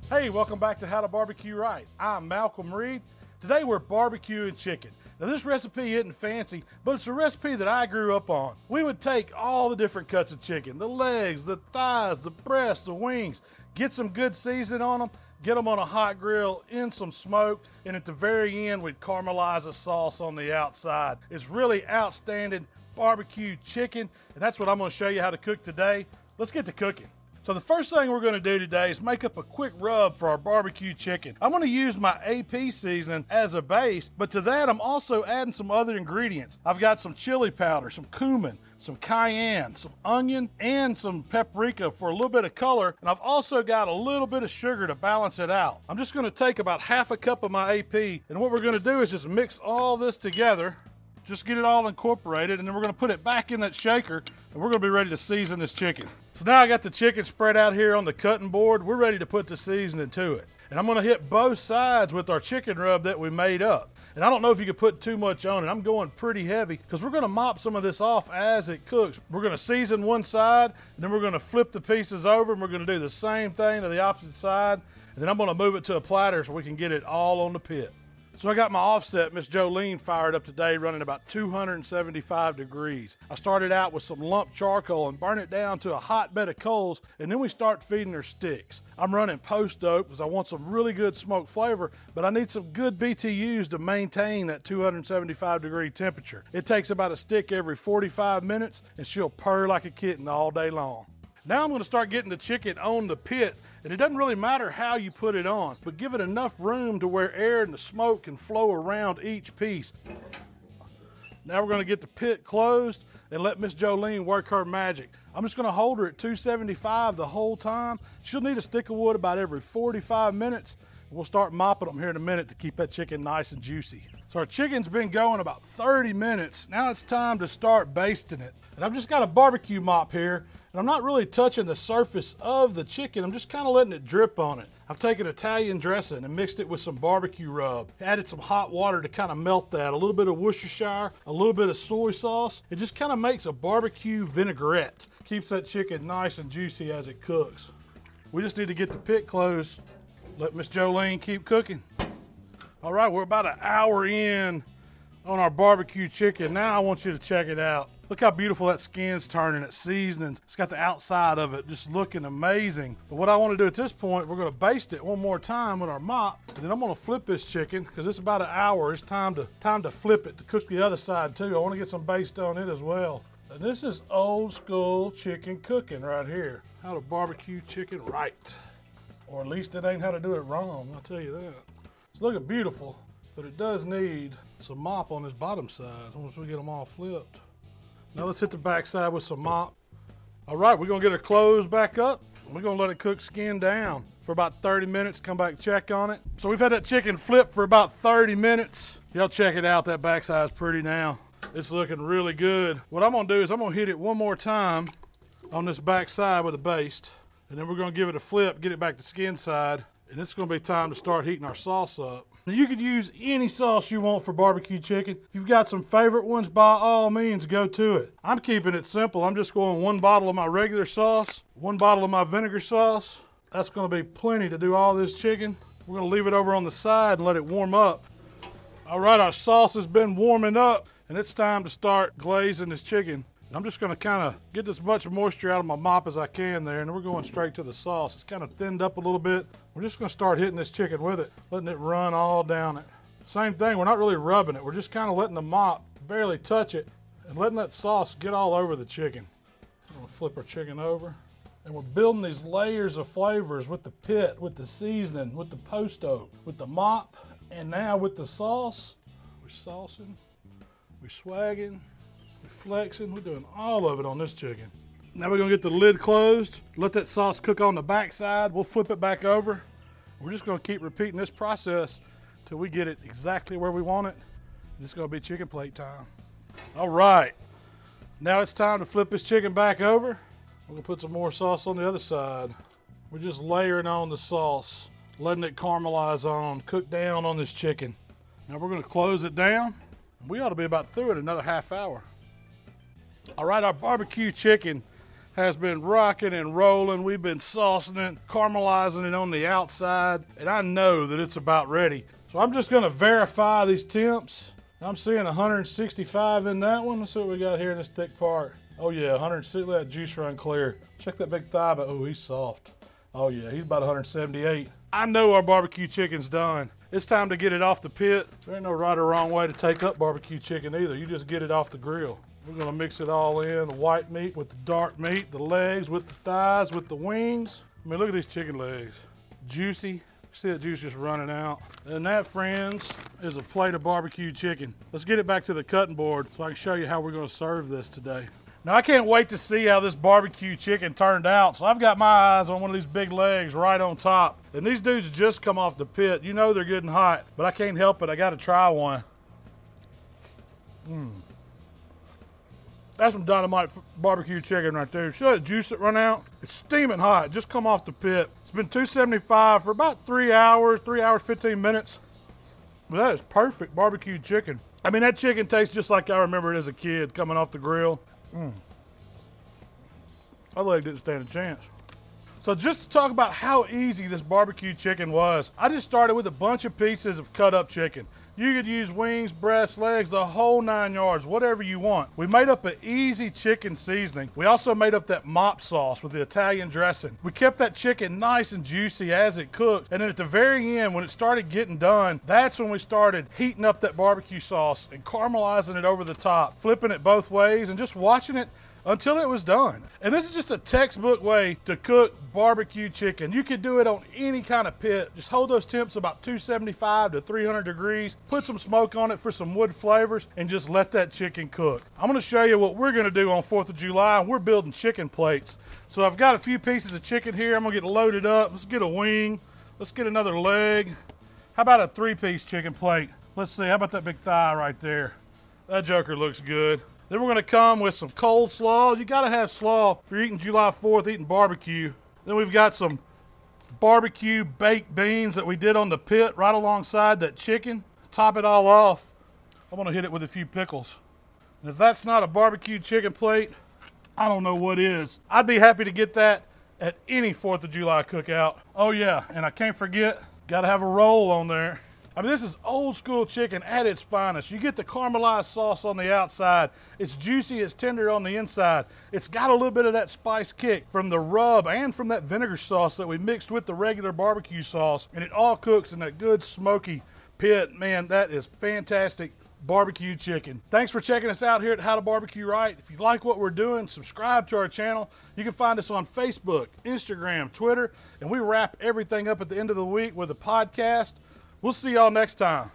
Hey, welcome back to How to Barbecue Right. I'm Malcolm Reed. Today we're barbecuing chicken. Now this recipe isn't fancy, but it's a recipe that I grew up on. We would take all the different cuts of chicken, the legs, the thighs, the breasts, the wings, get some good seasoning on them, get them on a hot grill in some smoke, and at the very end we'd caramelize a sauce on the outside. It's really outstanding barbecue chicken, and that's what I'm going to show you how to cook today. Let's get to cooking. So the first thing we're going to do today is make up a quick rub for our barbecue chicken. I'm going to use my AP seasoning as a base, but to that I'm also adding some other ingredients. I've got some chili powder, some cumin, some cayenne, some onion, and some paprika for a little bit of color, and I've also got a little bit of sugar to balance it out. I'm just going to take about half a cup of my AP, and what we're going to do is just mix all this together. Just get it all incorporated, and then we're going to put it back in that shaker, and we're going to be ready to season this chicken. So now I got the chicken spread out here on the cutting board. We're ready to put the seasoning to it. And I'm going to hit both sides with our chicken rub that we made up. And I don't know if you could put too much on it. I'm going pretty heavy because we're going to mop some of this off as it cooks. We're going to season one side, and then we're going to flip the pieces over, and we're going to do the same thing to the opposite side. And then I'm going to move it to a platter so we can get it all on the pit. So I got my offset, Miss Jolene, fired up today, running about 275 degrees. I started out with some lump charcoal and burn it down to a hot bed of coals, and then we start feeding her sticks. I'm running post oak because I want some really good smoke flavor, but I need some good BTUs to maintain that 275 degree temperature. It takes about a stick every 45 minutes, and she'll purr like a kitten all day long. Now I'm going to start getting the chicken on the pit, and it doesn't really matter how you put it on, but give it enough room to where air and the smoke can flow around each piece. Now we're going to get the pit closed and let Miss Jolene work her magic. I'm just going to hold her at 275 the whole time. She'll need a stick of wood about every 45 minutes. We'll start mopping them here in a minute to keep that chicken nice and juicy. So our chicken's been going about 30 minutes. Now it's time to start basting it. And I've just got a barbecue mop here. And I'm not really touching the surface of the chicken. I'm just kind of letting it drip on it. I've taken Italian dressing and mixed it with some barbecue rub. Added some hot water to kind of melt that. A little bit of Worcestershire, a little bit of soy sauce. It just kind of makes a barbecue vinaigrette. Keeps that chicken nice and juicy as it cooks. We just need to get the pit closed. Let Miss Jolene keep cooking. All right, we're about an hour in on our barbecue chicken. Now I want you to check it out. Look how beautiful that skin's turning, it's seasoning. It's got the outside of it just looking amazing. But what I want to do at this point, we're going to baste it one more time with our mop, and then I'm going to flip this chicken because it's about an hour. It's time to flip it to cook the other side too. I want to get some baste on it as well. And this is old school chicken cooking right here. How to barbecue chicken right. Or at least it ain't how to do it wrong, I'll tell you that. It's looking beautiful, but it does need some mop on this bottom side once we get them all flipped. Now let's hit the back side with some mop. All right, we're gonna get her closed back up. We're gonna let it cook skin down for about 30 minutes, come back and check on it. So we've had that chicken flip for about 30 minutes. Y'all check it out, that back side's pretty now. It's looking really good. What I'm gonna do is I'm gonna hit it one more time on this back side with a baste, and then we're gonna give it a flip, get it back to skin side, and it's gonna be time to start heating our sauce up. Now you could use any sauce you want for barbecue chicken. If you've got some favorite ones, by all means, go to it. I'm keeping it simple. I'm just going 1 bottle of my regular sauce, 1 bottle of my vinegar sauce. That's gonna be plenty to do all this chicken. We're gonna leave it over on the side and let it warm up. All right, our sauce has been warming up, and it's time to start glazing this chicken. I'm just gonna kind of get as much moisture out of my mop as I can there, and we're going straight to the sauce. It's kind of thinned up a little bit. We're just gonna start hitting this chicken with it, letting it run all down it. Same thing, we're not really rubbing it. We're just kind of letting the mop barely touch it and letting that sauce get all over the chicken. I'm gonna flip our chicken over. And we're building these layers of flavors with the pit, with the seasoning, with the post oak, with the mop, and now with the sauce. We're saucing, we're swagging, we're flexing, we're doing all of it on this chicken. Now we're gonna get the lid closed, let that sauce cook on the back side. We'll flip it back over. We're just gonna keep repeating this process till we get it exactly where we want it. And it's gonna be chicken plate time. All right, now it's time to flip this chicken back over. We're gonna put some more sauce on the other side. We're just layering on the sauce, letting it caramelize on, cook down on this chicken. Now we're gonna close it down. We ought to be about through in another half hour. All right, our barbecue chicken has been rocking and rolling. We've been saucing it, caramelizing it on the outside, and I know that it's about ready. So I'm just gonna verify these temps. I'm seeing 165 in that one. Let's see what we got here in this thick part. Oh yeah, 160, let that juice run clear. Check that big thigh, but oh, he's soft. Oh yeah, he's about 178. I know our barbecue chicken's done. It's time to get it off the pit. There ain't no right or wrong way to take up barbecue chicken either. You just get it off the grill. We're gonna mix it all in, the white meat with the dark meat, the legs with the thighs, with the wings. I mean, look at these chicken legs. Juicy. See that juice just running out. And that, friends, is a plate of barbecue chicken. Let's get it back to the cutting board so I can show you how we're gonna serve this today. Now, I can't wait to see how this barbecue chicken turned out. So I've got my eyes on one of these big legs right on top. And these dudes just come off the pit. You know they're good and hot, but I can't help it. I gotta try one. That's some dynamite barbecue chicken right there. See that juice that run out? It's steaming hot, just come off the pit. It's been 275 for about 3 hours, 15 minutes. But that is perfect barbecue chicken. I mean, that chicken tastes just like I remember it as a kid coming off the grill. That leg didn't stand a chance. So just to talk about how easy this barbecue chicken was, I just started with a bunch of pieces of cut up chicken. You could use wings, breasts, legs, the whole 9 yards, whatever you want. We made up an easy chicken seasoning. We also made up that Mopped sauce with the Italian dressing. We kept that chicken nice and juicy as it cooked. And then at the very end, when it started getting done, that's when we started heating up that barbecue sauce and caramelizing it over the top, flipping it both ways and just watching it until it was done. And this is just a textbook way to cook barbecue chicken. You could do it on any kind of pit. Just hold those temps about 275 to 300 degrees, put some smoke on it for some wood flavors, and just let that chicken cook. I'm gonna show you what we're gonna do on 4th of July. We're building chicken plates. So I've got a few pieces of chicken here. I'm gonna get loaded up. Let's get a wing. Let's get another leg. How about a 3-piece chicken plate? Let's see, how about that big thigh right there? That joker looks good. Then we're gonna come with some cold slaw. You gotta have slaw if you're eating July 4th, eating barbecue. Then we've got some barbecue baked beans that we did on the pit right alongside that chicken. Top it all off, I'm gonna hit it with a few pickles. And if that's not a barbecue chicken plate, I don't know what is. I'd be happy to get that at any 4th of July cookout. Oh yeah, and I can't forget, gotta have a roll on there. I mean, this is old school chicken at its finest. You get the caramelized sauce on the outside. It's juicy, it's tender on the inside. It's got a little bit of that spice kick from the rub and from that vinegar sauce that we mixed with the regular barbecue sauce. And it all cooks in that good smoky pit. Man, that is fantastic barbecue chicken. Thanks for checking us out here at HowToBBQRight. If you like what we're doing, subscribe to our channel. You can find us on Facebook, Instagram, Twitter, and we wrap everything up at the end of the week with a podcast. We'll see y'all next time.